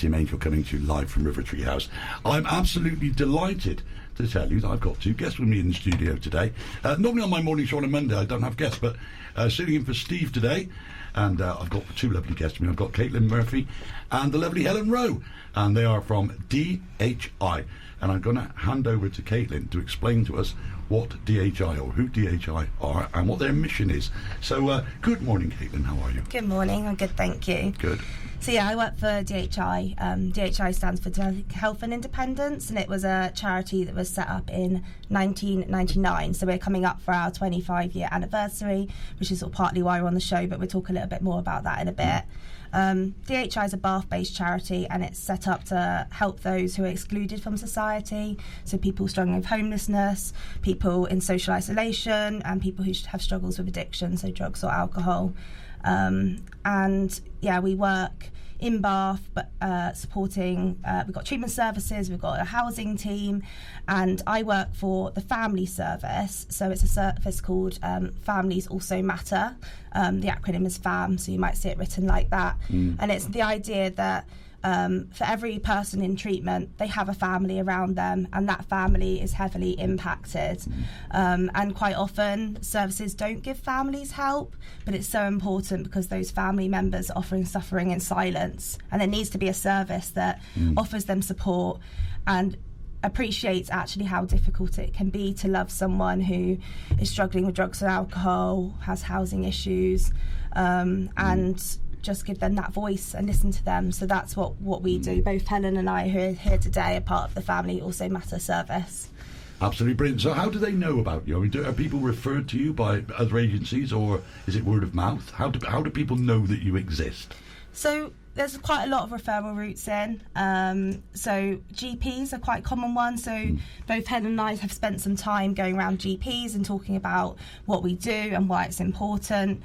Tim Angel coming to you live from River Tree House. I'm absolutely delighted to tell you that I've got 2 guests with me in the studio today. Normally on my morning show on a Monday I don't have guests, but sitting in for Steve today, and I've got 2 lovely guests with me. I've got Caitlin Murphy and the lovely Helen Rowe, and they are from DHI. And I'm going to hand over to Caitlin to explain to us what DHI, or who DHI are, and what their mission is. So, good morning, Caitlin. How are you? Good morning. I'm good, thank you. Good. So, yeah, I work for DHI. DHI stands for Health and Independence, and it was a charity that was set up in 1999. So we're coming up for our 25-year anniversary, which is sort of partly why we're on the show, but we'll talk a little bit more about that in a bit. DHI is a Bath-based charity, and it's set up to help those who are excluded from society, so people struggling with homelessness, people in social isolation, and people who have struggles with addiction, so drugs or alcohol. And yeah, we work in Bath, but supporting, we've got treatment services, we've got a housing team, and I work for the family service. So it's a service called Families Also Matter. The acronym is FAM, so you might see it written like that. And it's the idea that for every person in treatment, they have a family around them, and that family is heavily impacted. And quite often, services don't give families help, but it's so important because those family members are often suffering in silence, and there needs to be a service that offers them support and appreciates actually how difficult it can be to love someone who is struggling with drugs and alcohol, has housing issues, and just give them that voice and listen to them. So that's what we do. Both Helen and I who are here today are part of the Family Also Matter service. Absolutely brilliant. So how do they know about you? I mean, are people referred to you by other agencies, or is it word of mouth? How do people know that you exist? So there's quite a lot of referral routes in. So GPs are quite a common one. So both Helen and I have spent some time going around GPs and talking about what we do and why it's important.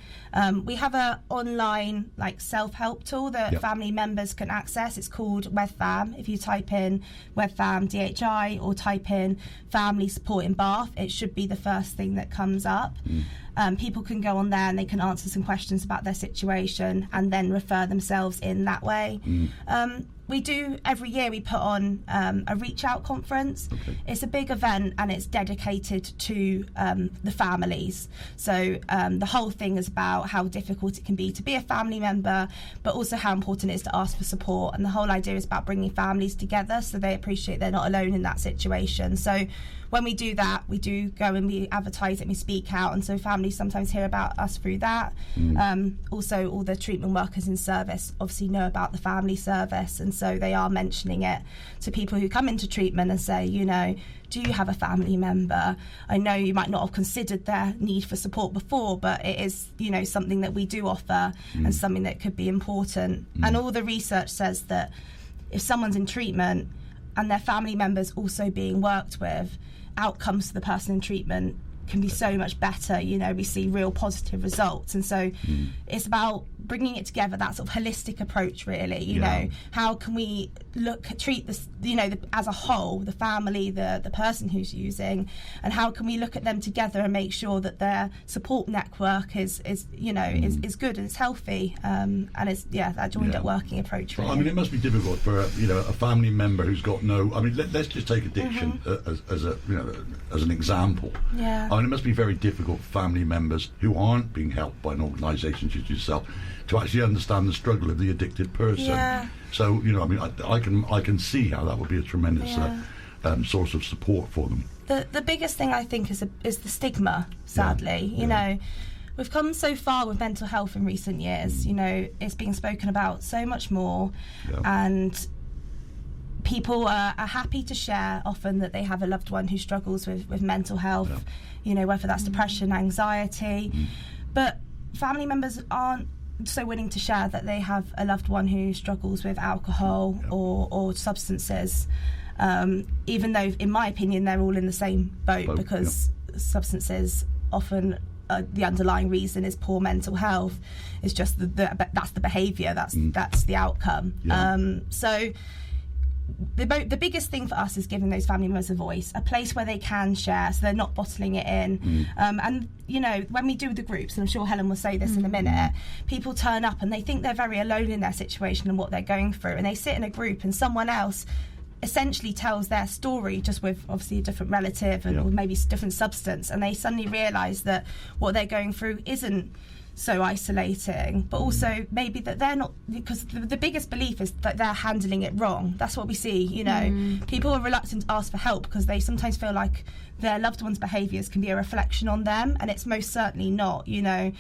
We have an online self-help tool that family members can access. It's called WebFam. If you type in WebFam DHI or type in Family Support in Bath, it should be the first thing that comes up. People can go on there and they can answer some questions about their situation and then refer themselves in that way. We do, every year we put on a reach out conference. It's a big event and it's dedicated to the families. So the whole thing is about how difficult it can be to be a family member, but also how important it is to ask for support. And the whole idea is about bringing families together so they appreciate they're not alone in that situation. So when we do that, we do go and we advertise it and we speak out, and so families sometimes hear about us through that. Also, all the treatment workers in service obviously know about the family service, and so they are mentioning it to people who come into treatment and say, do you have a family member? I know you might not have considered their need for support before, but it is, something that we do offer and something that could be important. And all the research says that if someone's in treatment and their family members also being worked with, outcomes for the person in treatment can be so much better. We see real positive results, and so it's about bringing it together, that sort of holistic approach, really. How can we treat this, as a whole, the family, the person who's using, and how can we look at them together and make sure that their support network is good and it's healthy, and it's that joined up working approach, really. Well, I mean, it must be difficult for a family member who's got no. I mean, let's just take addiction as an example. I mean, it must be very difficult for family members who aren't being helped by an organisation such as yourself to actually understand the struggle of the addicted person. So, I can see how that would be a tremendous source of support for them. The biggest thing I think is the stigma, sadly. We've come so far with mental health in recent years. It's being spoken about so much more, and people are happy to share often that they have a loved one who struggles with mental health, whether that's depression, anxiety. But family members aren't so willing to share that they have a loved one who struggles with alcohol or substances, even though, in my opinion, they're all in the same boat because substances often the underlying reason is poor mental health. It's just that's the behaviour, that's the outcome. So the biggest thing for us is giving those family members a voice, a place where they can share, so they're not bottling it in. And you know, when we do the groups, and I'm sure Helen will say this in a minute, people turn up and they think they're very alone in their situation and what they're going through, and they sit in a group and someone else essentially tells their story, just with obviously a different relative and or maybe different substance, and they suddenly realise that what they're going through isn't so isolating, but also maybe that they're not, because the biggest belief is that they're handling it wrong. That's what we see, you know. People are reluctant to ask for help because they sometimes feel like their loved one's behaviours can be a reflection on them, and it's most certainly not. You know,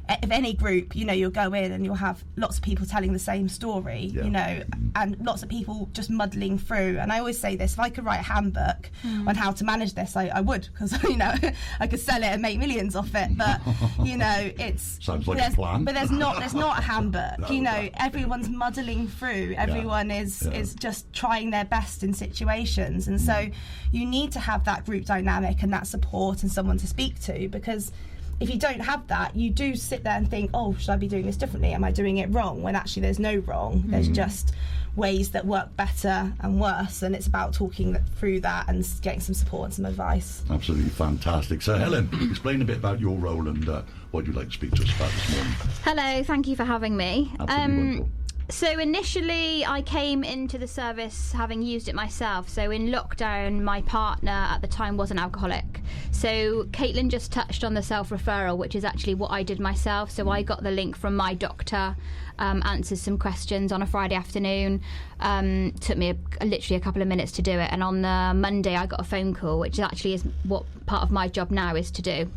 if any group, you know, you'll go in and you'll have lots of people telling the same story, you know, and lots of people just muddling through. And I always say this: if I could write a handbook on how to manage this, I would, because you know, I could sell it and make millions off it. But you know, it's sounds like a plan. But there's not a handbook. No, you know, everyone's muddling through. Everyone is just trying their best in situations, and so you need to have that group dynamic and that support and someone to speak to, because if you don't have that, you do sit there and think, oh, should I be doing this differently? Am I doing it wrong? When actually there's no wrong. There's just ways that work better and worse, and it's about talking through that and getting some support and some advice. Absolutely fantastic. So Helen, explain a bit about your role and what you'd like to speak to us about this morning. Hello, thank you for having me. Absolutely wonderful. So initially I came into the service having used it myself. So in lockdown, my partner at the time was an alcoholic. So Caitlin just touched on the self-referral, which is actually what I did myself. So I got the link from my doctor, answered some questions on a Friday afternoon. Took me literally a couple of minutes to do it. And on the Monday I got a phone call, which actually is what part of my job now is to do,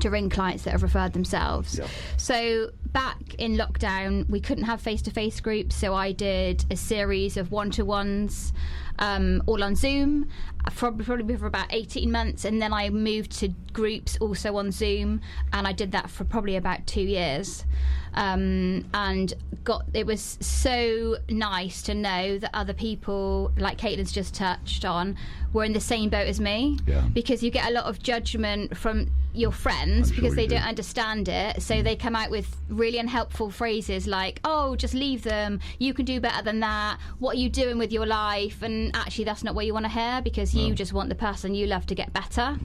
to ring clients that have referred themselves. So back in lockdown, we couldn't have face-to-face groups, so I did a series of one-to-ones, all on Zoom, probably for about 18 months, and then I moved to groups also on Zoom, and I did that for probably about 2 years. And it was so nice to know that other people, like Caitlin's just touched on, were in the same boat as me, because you get a lot of judgment from your friends because they don't understand it, so they come out with really unhelpful phrases like, oh, just leave them, you can do better than that, what are you doing with your life? And actually that's not what you want to hear, because you just want the person you love to get better,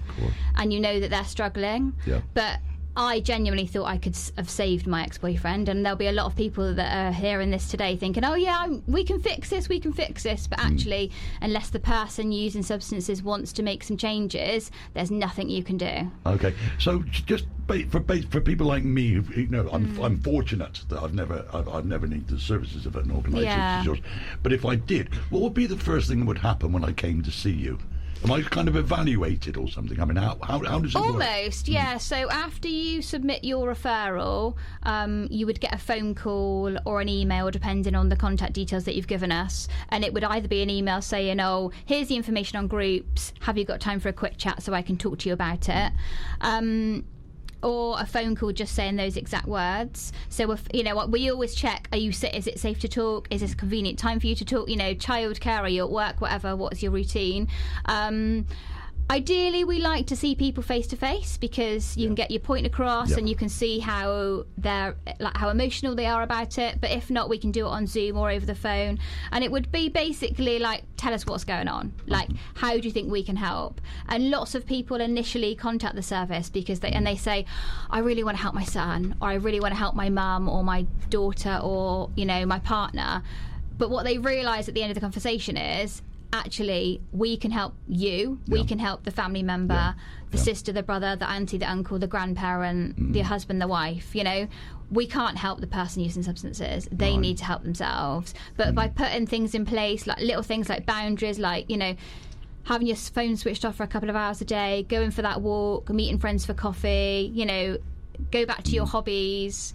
and you know that they're struggling. But I genuinely thought I could have saved my ex-boyfriend, and there'll be a lot of people that are hearing this today thinking, oh yeah, we can fix this, but actually unless the person using substances wants to make some changes, there's nothing you can do. Okay, so just for people like me, you know, I'm fortunate that I've never needed the services of an organisation such as yours, but if I did, what would be the first thing that would happen when I came to see you? Am I kind of evaluated or something? I mean, how does it work? Almost, yeah. So after you submit your referral, you would get a phone call or an email, depending on the contact details that you've given us. And it would either be an email saying, oh, here's the information on groups. Have you got time for a quick chat so I can talk to you about it? Or a phone call just saying those exact words. So if, you know, we always check, is it safe to talk? Is this a convenient time for you to talk? You know, childcare, are you at work, whatever, what's your routine? Ideally, we like to see people face to face, because you can get your point across and you can see how how emotional they are about it. But if not, we can do it on Zoom or over the phone, and it would be basically like, tell us what's going on, like how do you think we can help? And lots of people initially contact the service because they say, I really want to help my son, or I really want to help my mum or my daughter, or you know, my partner. But what they realise at the end of the conversation is, actually, we can help you, we can help the family member, the sister, the brother, the auntie, the uncle, the grandparent, the husband, the wife. You know, we can't help the person using substances, they need to help themselves. But by putting things in place, like little things like boundaries, like, you know, having your phone switched off for a couple of hours a day, going for that walk, meeting friends for coffee, you know, go back to your hobbies.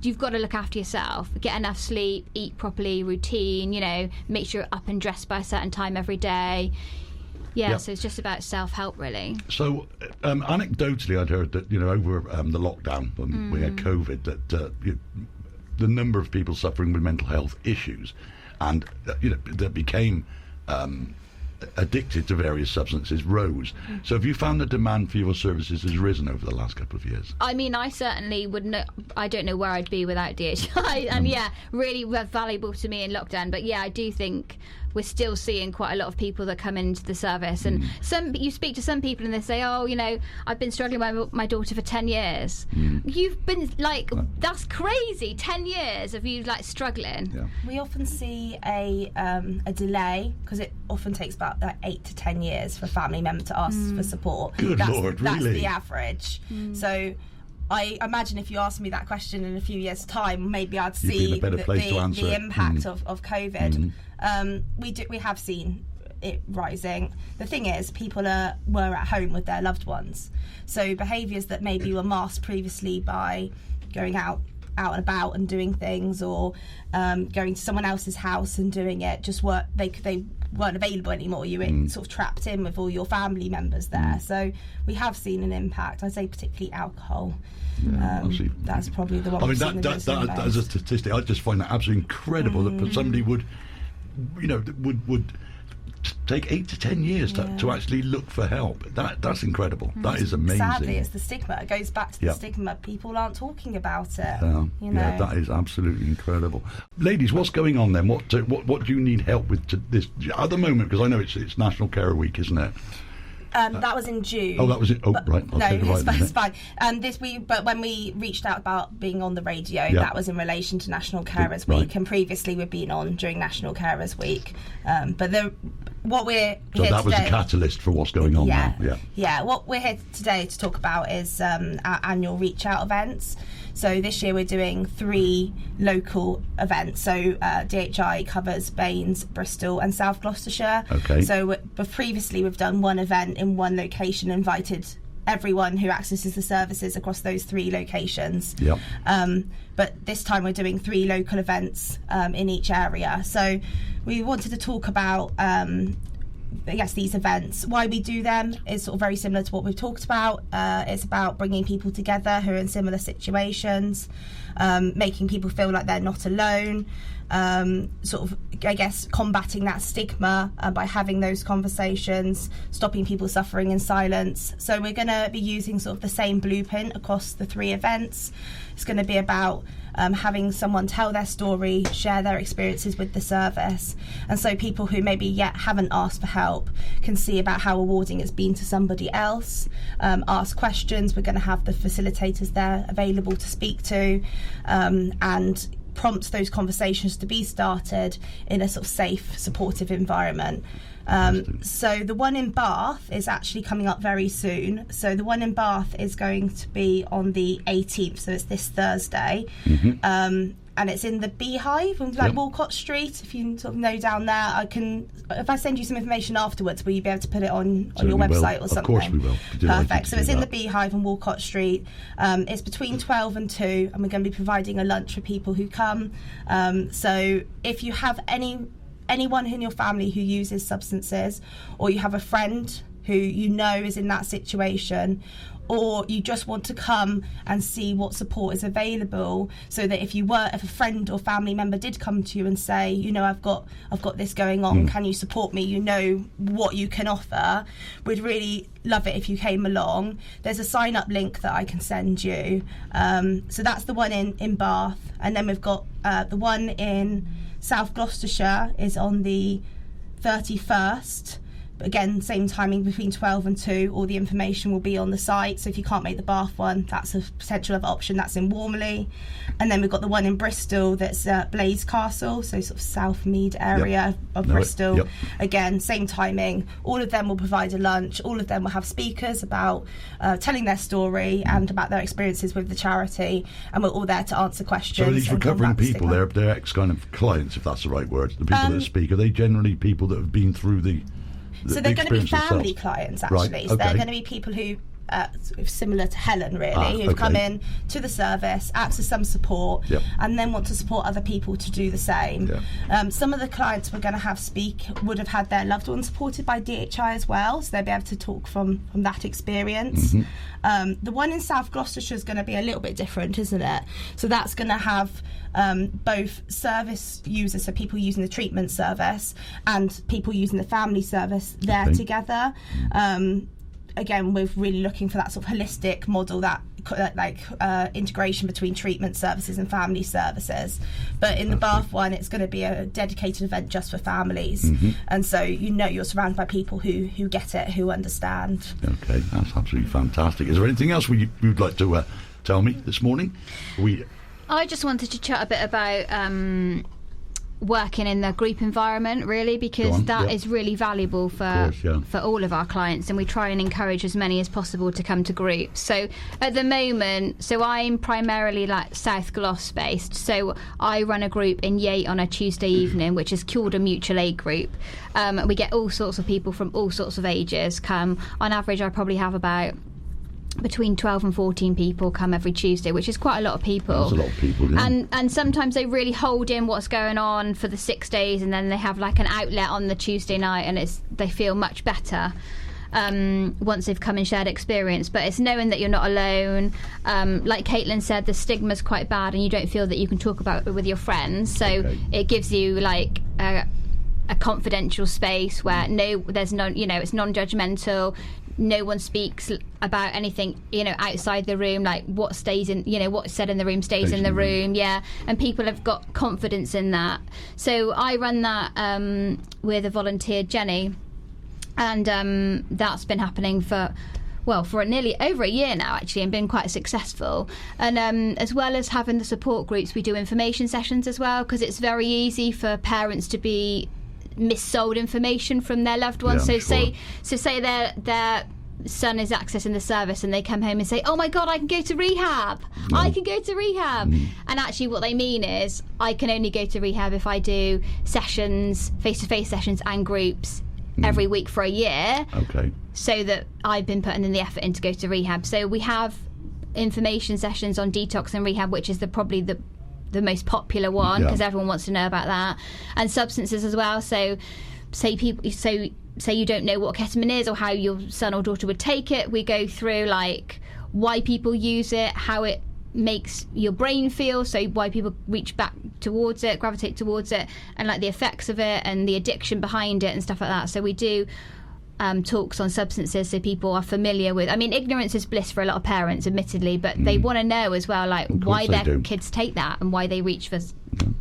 You've got to look after yourself, get enough sleep, eat properly, routine, you know, make sure you're up and dressed by a certain time every day. So it's just about self-help, really. So anecdotally, I'd heard that, you know, over the lockdown when we had COVID, that the number of people suffering with mental health issues and you know, that became addicted to various substances rose. So have you found the demand for your services has risen over the last couple of years? I mean, I certainly would know. I don't know where I'd be without DHI, and really valuable to me in lockdown. But yeah, I do think we're still seeing quite a lot of people that come into the service. And you speak to some people and they say, oh, I've been struggling with my daughter for 10 years. You've been that's crazy. 10 years of you struggling. Yeah. We often see a delay, because it often takes about 8 to 10 years for a family member to ask for support. Good Lord, really? That's the average. So I imagine if you asked me that question in a few years' time, maybe I'd see the impact of COVID. We have seen it rising. The thing is, people were at home with their loved ones, so behaviours that maybe were masked previously by going out and about and doing things, or going to someone else's house and doing it, just they weren't available anymore. You were sort of trapped in with all your family members there. So we have seen an impact. I'd say particularly alcohol. That's probably the one. I mean, that as a statistic, I just find that absolutely incredible that somebody would take 8 to 10 years to actually look for help. That's incredible. That is amazing. Sadly, it's the stigma. It goes back to the stigma. People aren't talking about it. Yeah, that is absolutely incredible. Ladies, what's going on then? What do you need help with this at the moment? Because I know it's National Carer Week, isn't it? That was in June. Oh, that was it. Oh, right. It's fine. But when we reached out about being on the radio, that was in relation to National Carers Week, and previously we've been on during National Carers Week. But what we're so here that was today, the catalyst for what's going on now. Yeah. What we're here today to talk about is our annual Reach Out events. So this year we're doing 3 local events. So DHI covers Baines, Bristol and South Gloucestershire. Okay. So previously we've done one event in one location, invited everyone who accesses the services across those 3 locations. Yep. But this time we're doing 3 local events in each area. So we wanted to talk about these events. Why we do them is sort of very similar to what we've talked about. It's about bringing people together who are in similar situations, making people feel like they're not alone, combating that stigma by having those conversations, stopping people suffering in silence. So we're going to be using sort of the same blueprint across the 3 events. It's going to be about having someone tell their story, share their experiences with the service, and so people who maybe yet haven't asked for help can see about how rewarding it's been to somebody else, ask questions. We're going to have the facilitators there available to speak to, and prompt those conversations to be started in a sort of safe, supportive environment. So the one in Bath is actually coming up very soon. So the one in Bath is going to be on the 18th, so it's this Thursday. And it's in the Beehive on Walcott Street. If you sort of know down there, if I send you some information afterwards, will you be able to put it on your website or something? Of course we will. Perfect. So it's in the Beehive on Walcott Street. It's between 12 and 2, and we're going to be providing a lunch for people who come. So if you have anyone in your family who uses substances, or you have a friend who you know is in that situation, or you just want to come and see what support is available, so that if a friend or family member did come to you and say, I've got this going on, can you support me? You know what you can offer. We'd really love it if you came along. There's a sign up link that I can send you. So that's the one in Bath, and then we've got the one in South Gloucestershire is on the 31st. Again, same timing between 12 and 2. All the information will be on the site. So if you can't make the Bath one, that's a potential other option. That's in Warmley. And then we've got the one in Bristol that's Blaze Castle, so sort of South Mead area of Bristol. Again, same timing. All of them will provide a lunch. All of them will have speakers about telling their story and about their experiences with the charity. And we're all there to answer questions. So these recovering people, they're ex kind of clients, if that's the right word. The people that speak, are they generally people that have been through so they're going to be family clients, actually. Right, so they're going to be people who, similar to Helen, really, who've come in to the service, access some support, and then want to support other people to do the same. Some of the clients we're going to have speak would have had their loved ones supported by DHI as well, so they'll be able to talk from that experience. The one in South Gloucestershire is going to be a little bit different, isn't it? So that's going to have both service users, so people using the treatment service, and people using the family service there together. Again, we're really looking for that sort of holistic model that integration between treatment services and family services. But in the Bath one, it's going to be a dedicated event just for families, and so you're surrounded by people who get it, who understand. Okay, that's absolutely fantastic. Is there anything else you'd like to tell me this morning? I just wanted to chat a bit about working in the group environment, really, because that is really valuable for all of our clients, and we try and encourage as many as possible to come to groups. So at the moment, I'm primarily South Gloss based, so I run a group in Yate on a Tuesday evening, which is called a mutual aid group. We get all sorts of people from all sorts of ages come. On average, I probably have about between 12 and 14 people come every Tuesday, which is quite a lot of people. That's a lot of people, yeah. And sometimes they really hold in what's going on for the 6 days, and then they have an outlet on the Tuesday night, and they feel much better once they've come and shared experience. But it's knowing that you're not alone. Like Caitlin said, the stigma's quite bad, and you don't feel that you can talk about it with your friends. So it gives you a confidential space where it's non-judgmental. No one speaks about anything, outside the room. What's said in the room stays in the room. Yeah, and people have got confidence in that. So I run that with a volunteer, Jenny, and that's been happening for nearly over a year now, actually, and been quite successful. And as well as having the support groups, we do information sessions as well, because it's very easy for parents to be missold information from their loved ones. Say their son is accessing the service, and they come home and say, "Oh my God, I can go to rehab. I can go to rehab." And actually, what they mean is, I can only go to rehab if I do sessions, face-to-face sessions, and groups every week for a year. Okay. So that I've been putting in the effort in to go to rehab. So we have information sessions on detox and rehab, which is probably the most popular one, because everyone wants to know about that, and substances as well. So say you don't know what ketamine is or how your son or daughter would take it, we go through why people use it, how it makes your brain feel, so why people reach back towards it, gravitate towards it, and the effects of it and the addiction behind it and stuff like that. So we do talks on substances, so people are familiar with. Ignorance is bliss for a lot of parents, admittedly, but they want to know as well, why their kids take that and why they reach for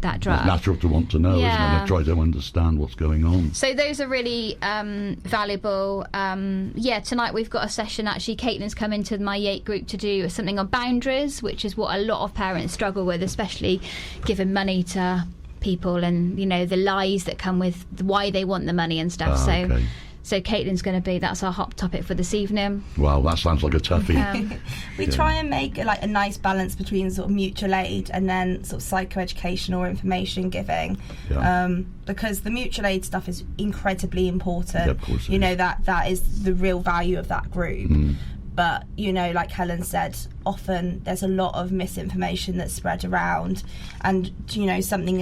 that drug. It's natural to want to know, isn't it? And try to understand what's going on. So those are really valuable. Tonight we've got a session. Actually, Caitlin's come into my Yate group to do something on boundaries, which is what a lot of parents struggle with, especially giving money to people and the lies that come with why they want the money and stuff. So Caitlin's going to that's our hot topic for this evening. Wow, that sounds like a toughie. We try and make a nice balance between sort of mutual aid and then sort of psychoeducation or information giving, because the mutual aid stuff is incredibly important. Yeah, of course that is the real value of that group. But like Helen said, often there's a lot of misinformation that's spread around, and something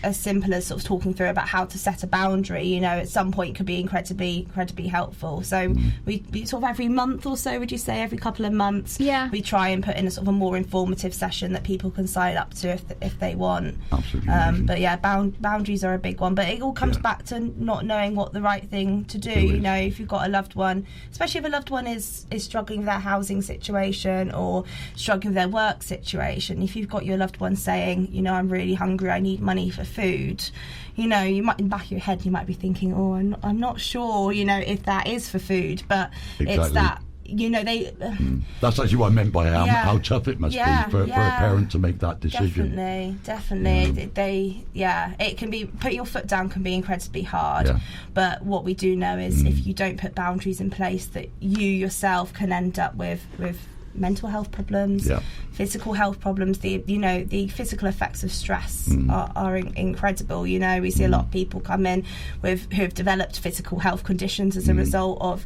as simple as sort of talking through about how to set a boundary, at some point could be incredibly helpful. So we sort of every month or so, would you say, every couple of months, we try and put in a sort of a more informative session that people can sign up to if they want. Absolutely. But boundaries are a big one. But it all comes back to not knowing what the right thing to do. If you've got a loved one, especially if a loved one is struggling with their housing situation or struggling with their work situation, if you've got your loved one saying, I'm really hungry, I need money for food, you might, in the back of your head, you might be thinking, I'm not sure, if that is for food, but it's that, that's actually what I meant by how tough it must be for a parent to make that decision. Definitely. It can be, putting your foot down can be incredibly hard, but what we do know is if you don't put boundaries in place, that you yourself can end up with mental health problems, physical health problems. The physical effects of stress are incredible. We see a lot of people come in who have developed physical health conditions as a result of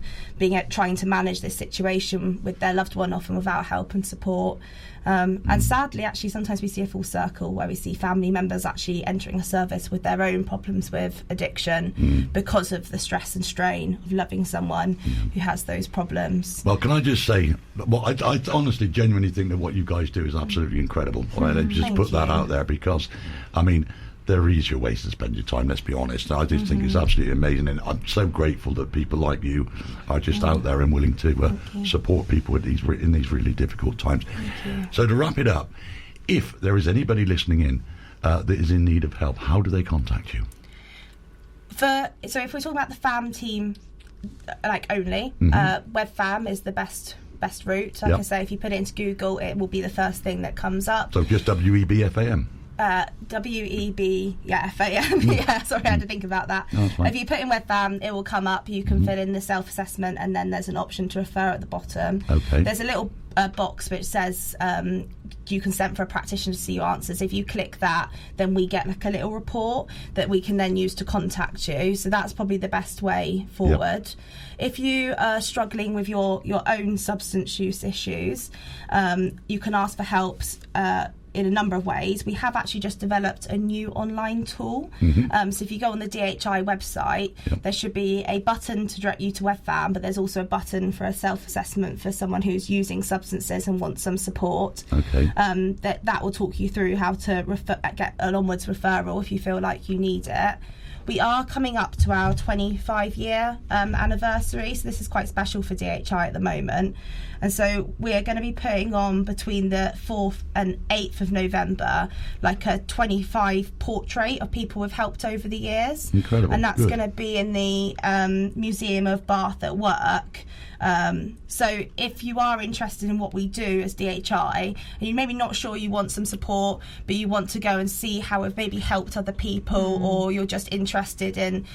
trying to manage this situation with their loved one, often without help and support. And sadly, actually, sometimes we see a full circle where we see family members actually entering a service with their own problems with addiction because of the stress and strain of loving someone who has those problems. Well, can I just say, I honestly, genuinely think that what you guys do is absolutely incredible. Right? Just put that out there, because, there are easier ways to spend your time, let's be honest. I just think it's absolutely amazing, and I'm so grateful that people like you are just out there and willing to support people in these really difficult times. So to wrap it up, if there is anybody listening in that is in need of help, how do they contact you? So if we're talking about the FAM team, only, WebFam is the best route. Like I say, if you put it into Google, it will be the first thing that comes up. So just WEBFAM? WEB, FAM. Yeah, sorry, I had to think about that. No, if you put in WebFam, it will come up. You can fill in the self-assessment, and then there's an option to refer at the bottom. Okay. There's a little box which says you consent for a practitioner to see your answers. If you click that, then we get a little report that we can then use to contact you. So that's probably the best way forward. If you are struggling with your own substance use issues, you can ask for help in a number of ways. We have actually just developed a new online tool. So if you go on the DHI website, there should be a button to direct you to WebFam, but there's also a button for a self-assessment for someone who's using substances and wants some support. Okay. That will talk you through how to get an onwards referral if you feel like you need it. We are coming up to our 25-year anniversary, so this is quite special for DHI at the moment. And so we're going to be putting on between the 4th and 8th of November like a 25 portrait of people we've helped over the years. Incredible. And that's going to be in the Museum of Bath at Work. So if you are interested in what we do as DHI, and you're maybe not sure you want some support, but you want to go and see how we've maybe helped other people, or you're just interested in,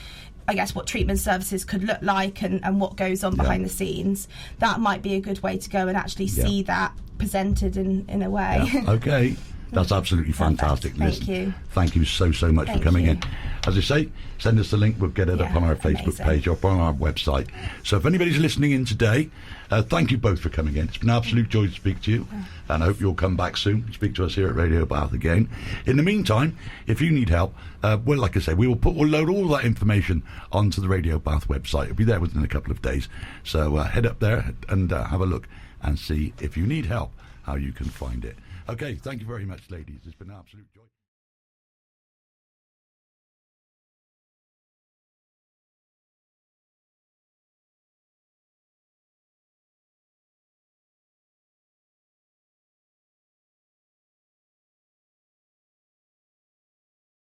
I guess, what treatment services could look like and what goes on behind the scenes, that might be a good way to go and actually see that presented in a way. Okay. That's absolutely fantastic. Thank you. Thank you so much for coming in. As I say, send us the link. We'll get it up on our Facebook page or on our website. So if anybody's listening in today, thank you both for coming in. It's been an absolute joy to speak to you, and I hope you'll come back soon and speak to us here at Radio Bath again. In the meantime, if you need help, well, like I say, we'll load all that information onto the Radio Bath website. It'll be there within a couple of days. So head up there and have a look and see if you need help, how you can find it. Okay, thank you very much, ladies. It's been an absolute joy.